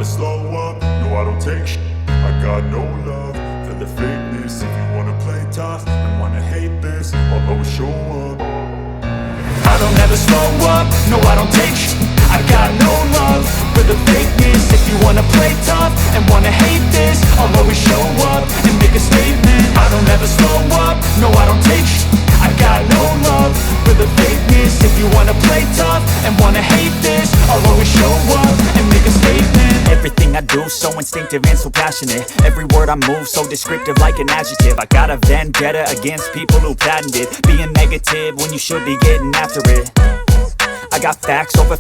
never slow up, no I don't take shit. I got no love for the fakeness. If you wanna play tough and wanna hate this, I'll always show up. I don't ever slow up, no I don't take shit. I got no love for the fakeness. If you wanna play tough and wanna hate this, I'll always show up and make a statement. I don't ever slow up, no I don't take shit. I got no love for the fakeness. If you wanna play tough and wanna hate this, I'll always show up and make a statement. Everything I do so instinctive and so passionate. Every word I move so descriptive like an adjective. I got a vendetta against people who patented being negative when you should be getting after it. I got facts over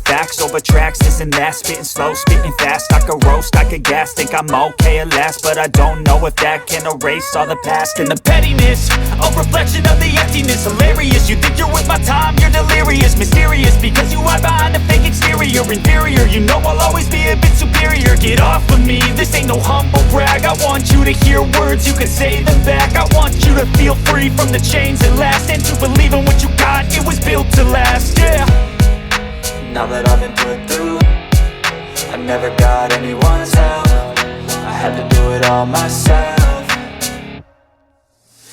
tracks, this and that. Spitting slow, spitting fast. I could roast, I could gas. Think I'm okay at last, but I don't know if that can erase all the past. And the pettiness, a reflection of the emptiness. Hilarious, you think you're worth my time, you're delirious. Mysterious, because you hide behind a fake exterior. Inferior, you know I'll always be a bit superior. Get off of me, this ain't no humble brag. I want you to hear words, you can say them back. I want you to feel free from the chains that last, and to believe in what you got, it was built to last, yeah. Now that I've been put through, I never got anyone's help. I had to do it all myself.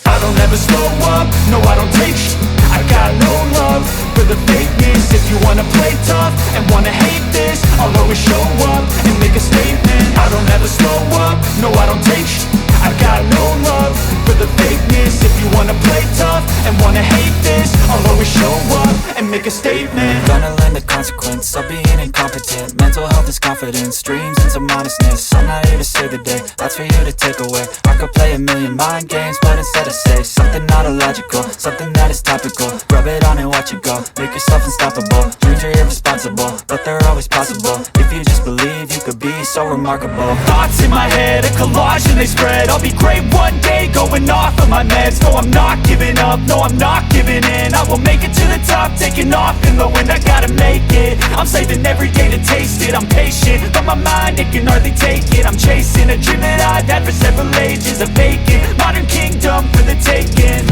I don't ever slow up, no I don't take shit. I got no love for the fakeness. If you wanna play tough and wanna hate this, I'll always show up and make a statement. I don't ever slow up, no I don't take shit. I got no love for the fakeness. If you wanna play tough and wanna hate this, I'll always show up and make a statement. Gonna learn the consequence of being incompetent. Mental health is confidence, dreams and some honestness. I'm not here to save the day, that's for you to take away. I could play a million mind games, but instead I say something not illogical, something that is topical. Rub it on and watch it go, make yourself unstoppable. Dreams are irresponsible, but they're always possible. If you just believe, you could be so remarkable. Thoughts in my head, a collage and they spread. I'll be great one day, going off of my meds. No, I'm not giving up, no, I'm not giving in. I will make it to the top, taking off in the wind. I gotta make it, I'm saving every day to taste it. I'm patient, but my mind, it can hardly take it. I'm chasing a dream that I've had for several ages. A vacant, modern kingdom for the taking.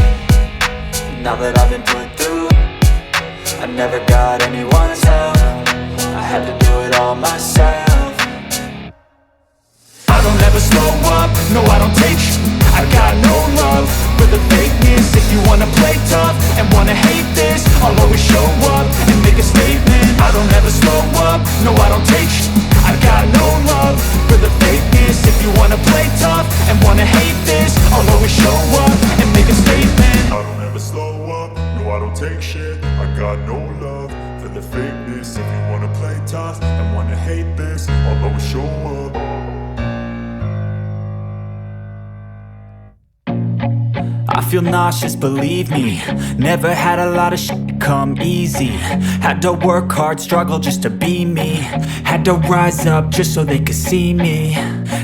Now that I've been put through, I never got anyone's help. I had to do it all myself. I don't ever slow up, no I don't take shit. I got no love for the fakeness. If you wanna play tough and wanna hate this, I'll always show up and make a statement. I don't ever slow up, no I don't take shit. I got no love for the fakeness. If you wanna play tough and wanna hate this, I'll always show up and make a statement. I don't ever slow up, no I don't take shit. I got no love for the fakeness. If you wanna play tough and wanna hate this, I'll always show up. I feel nauseous, believe me. Never had a lot of shit come easy. Had to work hard, struggle just to be me. Had to rise up just so they could see me.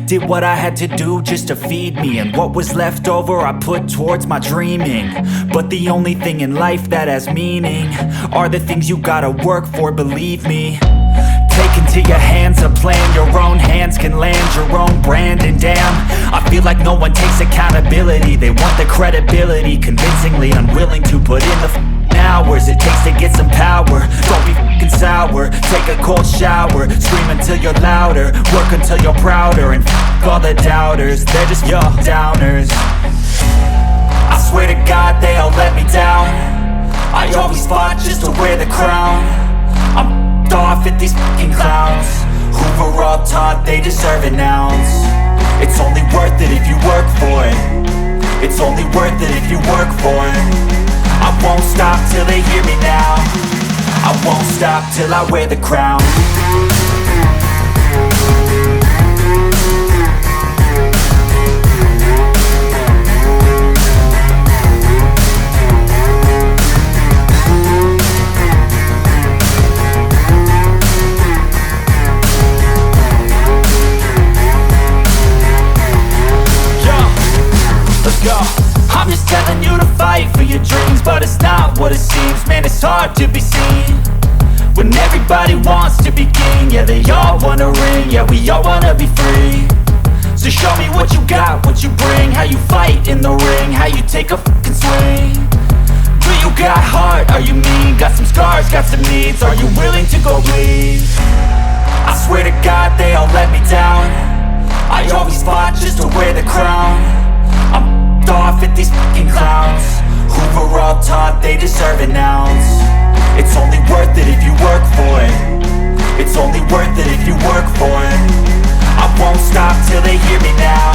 Did what I had to do just to feed me, and what was left over I put towards my dreaming. But the only thing in life that has meaning are the things you gotta work for, believe me. Take into your hands a plan, your own hands can land your own brand. And damn, I feel like no one takes accountability. They want the credibility, convincingly unwilling to put in the hours it takes to get some power. Don't be f***ing sour, take a cold shower. Scream until you're louder, work until you're prouder. And f*** all the doubters, they're just your downers. I swear to God they all let me down. I always fought just to wear the crown. I'm off at these fucking clowns who were all taught they deserve an ounce. It's only worth it if you work for it. It's only worth it if you work for it. I won't stop till they hear me now. I won't stop till I wear the crown. I'm just telling you to fight for your dreams, but it's not what it seems. Man, it's hard to be seen when everybody wants to be king. Yeah, they all wanna ring, yeah, we all wanna be free. So show me what you got, what you bring, how you fight in the ring, how you take a fucking swing. Do you got heart, are you mean? Got some scars, got some needs, are you willing to go bleed? I swear to God they all let me down. deserve an ounce. It's only worth it if you work for it. It's only worth it if you work for it. I won't stop till they hear me now.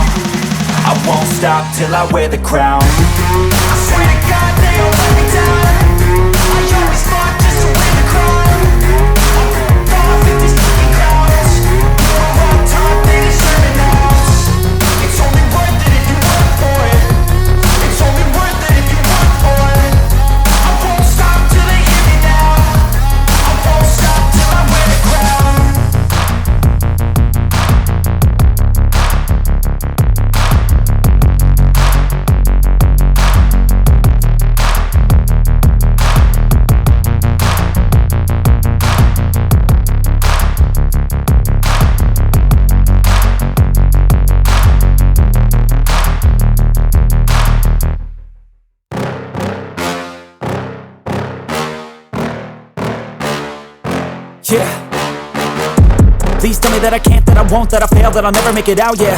I won't stop till I wear the crown. I swear to God they all let me down. I always fought just to win the crown. I'm off with these fucking crowds. We're on top, they deserve an ounce. It's only worth it if you work for it. It's only worth it if you work for it. I won't stop till they hear me now. I won't stop till I wear the crown. Yeah. Please tell me that I can't, that I won't, that I fail, that I'll never make it out, yeah.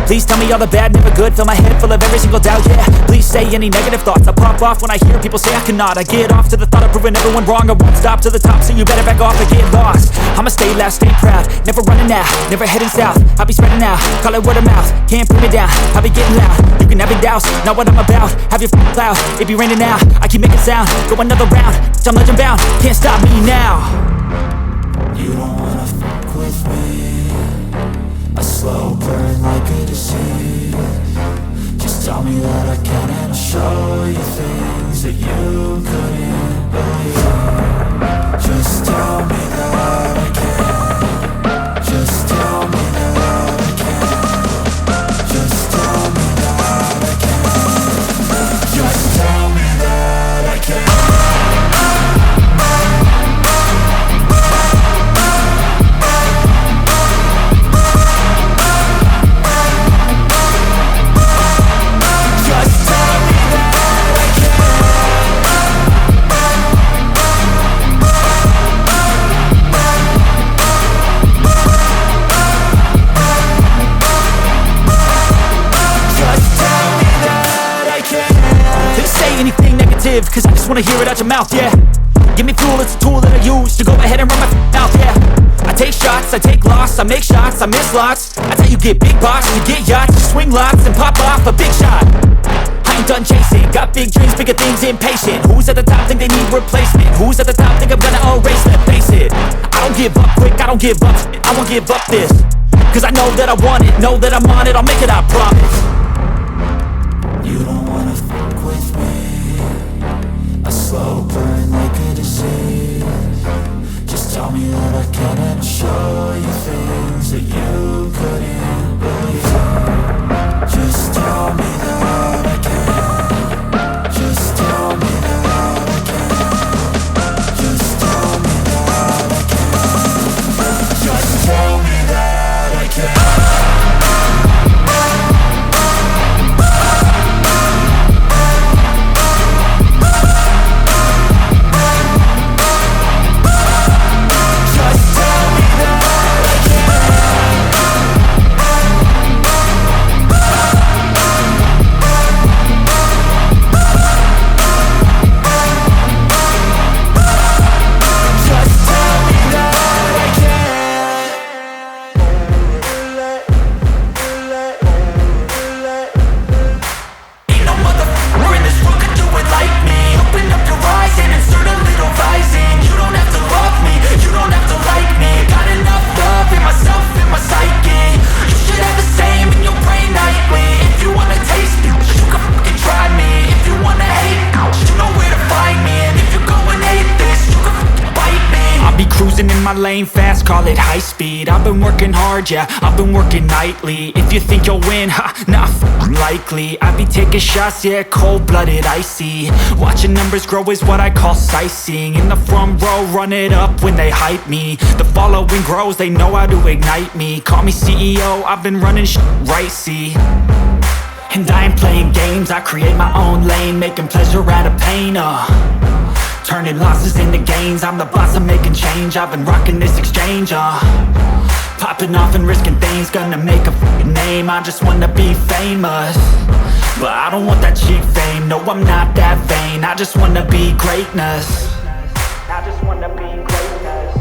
Please tell me all the bad, never good, fill my head full of every single doubt, yeah. Please say any negative thoughts, I pop off when I hear people say I cannot. I get off to the thought of proving everyone wrong, I won't stop to the top, so you better back off and get lost. I'ma stay loud, stay proud, never running out, never heading south. I'll be spreading out, call it word of mouth, can't put me down, I'll be getting loud. You can have your doubts, not what I'm about, have your f***ing cloud, it be raining now. I keep making sound, go another round, I'm legend bound, can't stop me now. You don't wanna fuck with me. A slow burn like a disease. Just tell me that I can and I'll show you things that you couldn't believe. Just tell me that I can. Just tell me that I can. Just tell me that I can. Just tell me that I can. Cause I just wanna hear it out your mouth, yeah. Give me fuel, it's a tool that I use to go ahead and run my mouth, yeah. I take shots, I take loss, I make shots, I miss lots. That's how you get big box, you get yachts, you swing lots and pop off a big shot. I ain't done chasing, got big dreams, bigger things, impatient. Who's at the top think they need replacement? Who's at the top think I'm gonna erase them? Face it, I don't give up quick, I don't give up shit, I won't give up this. Cause I know that I want it, know that I'm on it, I'll make it, I promise. You don't wanna fuck with me. A slow burn like a disease. Just tell me that I can and I'll show you things that you couldn't believe. Just tell me that I can. Just tell me that I can. Just tell me that I can. Just tell me that I can. My lane fast, call it high speed. I've been working hard, yeah, I've been working nightly. If you think you'll win, ha, not likely. I be taking shots, yeah, cold-blooded, icy. Watching numbers grow is what I call sightseeing. In the front row, run it up when they hype me. The following grows, they know how to ignite me. Call me CEO, I've been running right, see. And I ain't playing games, I create my own lane, making pleasure out of pain, turning losses into gains. I'm the boss, I'm making change. I've been rocking this exchange, Popping off and risking things, gonna make a fucking name. I just wanna be famous, but I don't want that cheap fame. No, I'm not that vain. I just wanna be greatness. I just wanna be greatness.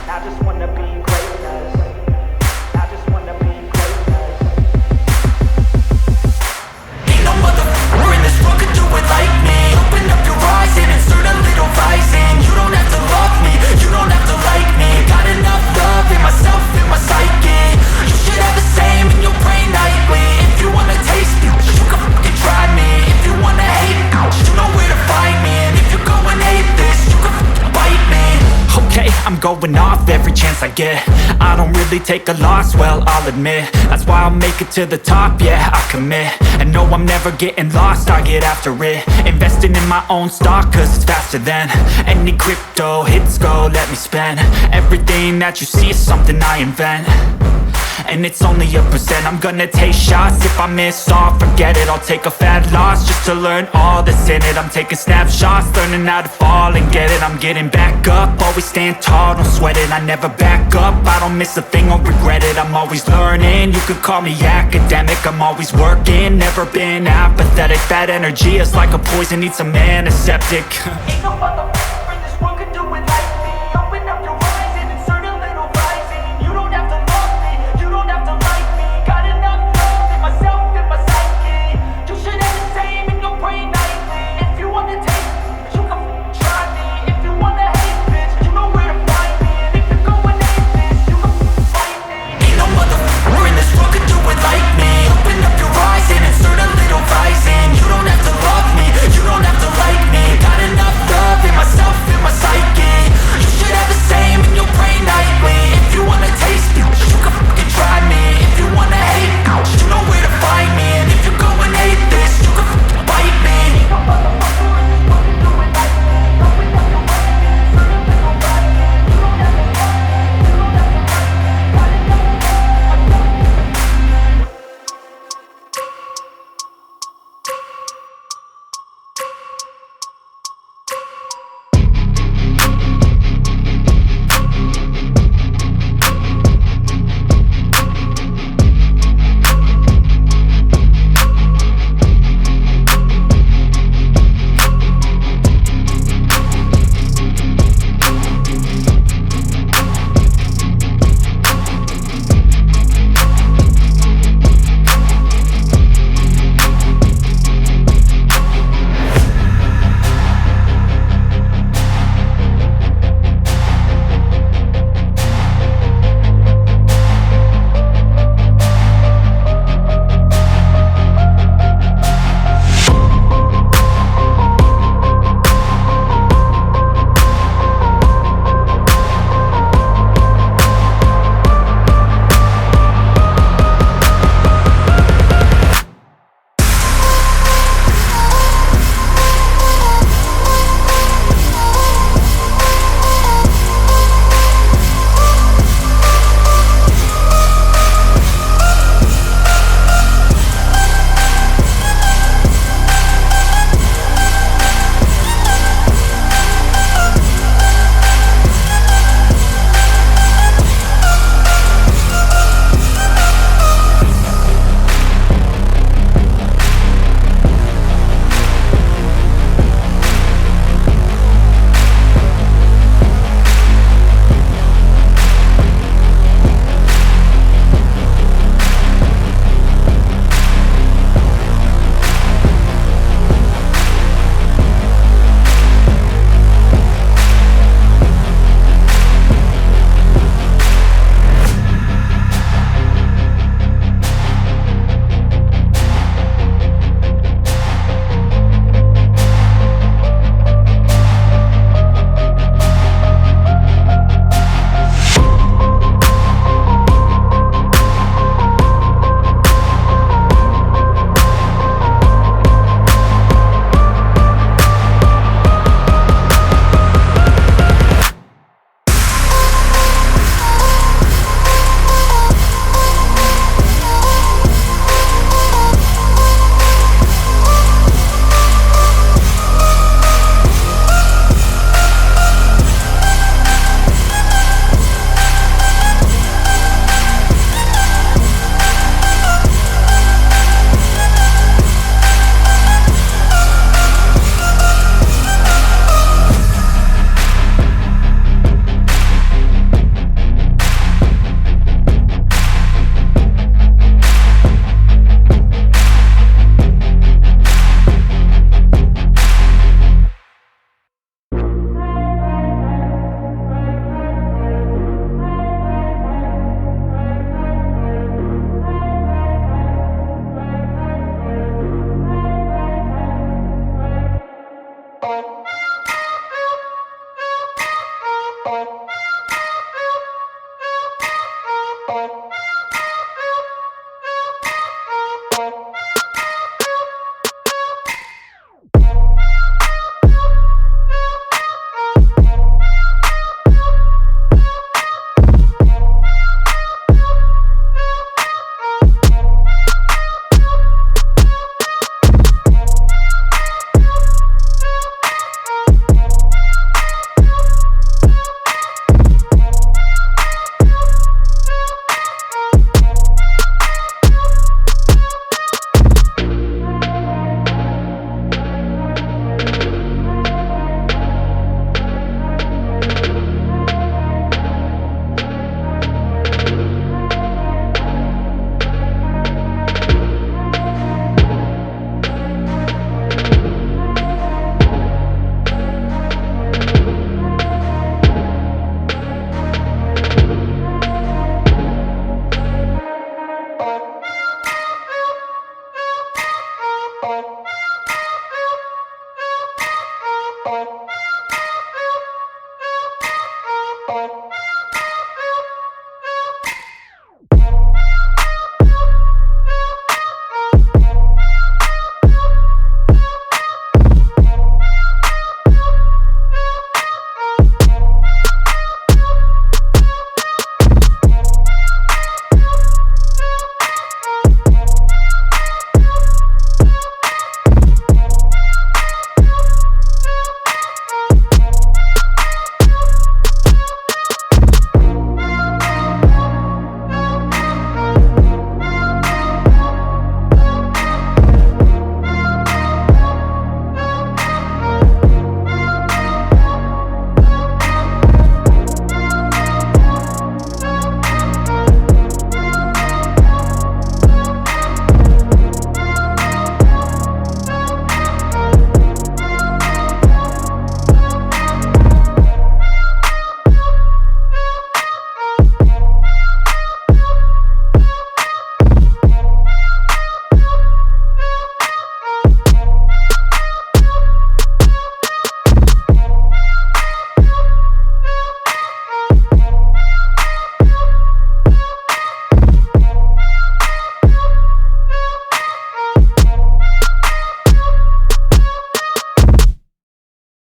I just wanna be greatness. I just wanna be greatness. Ain't no motherfucker in this world could do it like me. Open up your eyes and insert a little rising. You don't have to love me, you don't have to like me. Got enough love in myself, in my psyche. You should have the same in your brain nightly. If you wanna taste me, you can fucking try me. If you wanna hate me, you know where to find me. And if you go and hate this, you can fucking bite me. Okay, I'm going off every chance I get. I don't really take a loss, well, I'll admit. That's why I'll make it to the top, yeah, I commit. And no, I'm never getting lost, I get after it. Investing in my own stock, cause it's faster than any crypto hits go, let me spend. Everything that you see is something I invent, and it's only a percent. I'm gonna take shots, if I miss all, forget it. I'll take a fat loss just to learn all that's in it. I'm taking snapshots, learning how to fall and get it. I'm getting back up, always stand tall, don't sweat it. I never back up, I don't miss a thing or regret it. I'm always learning, you could call me academic. I'm always working, never been apathetic. That energy is like a poison, needs some antiseptic. Ain't no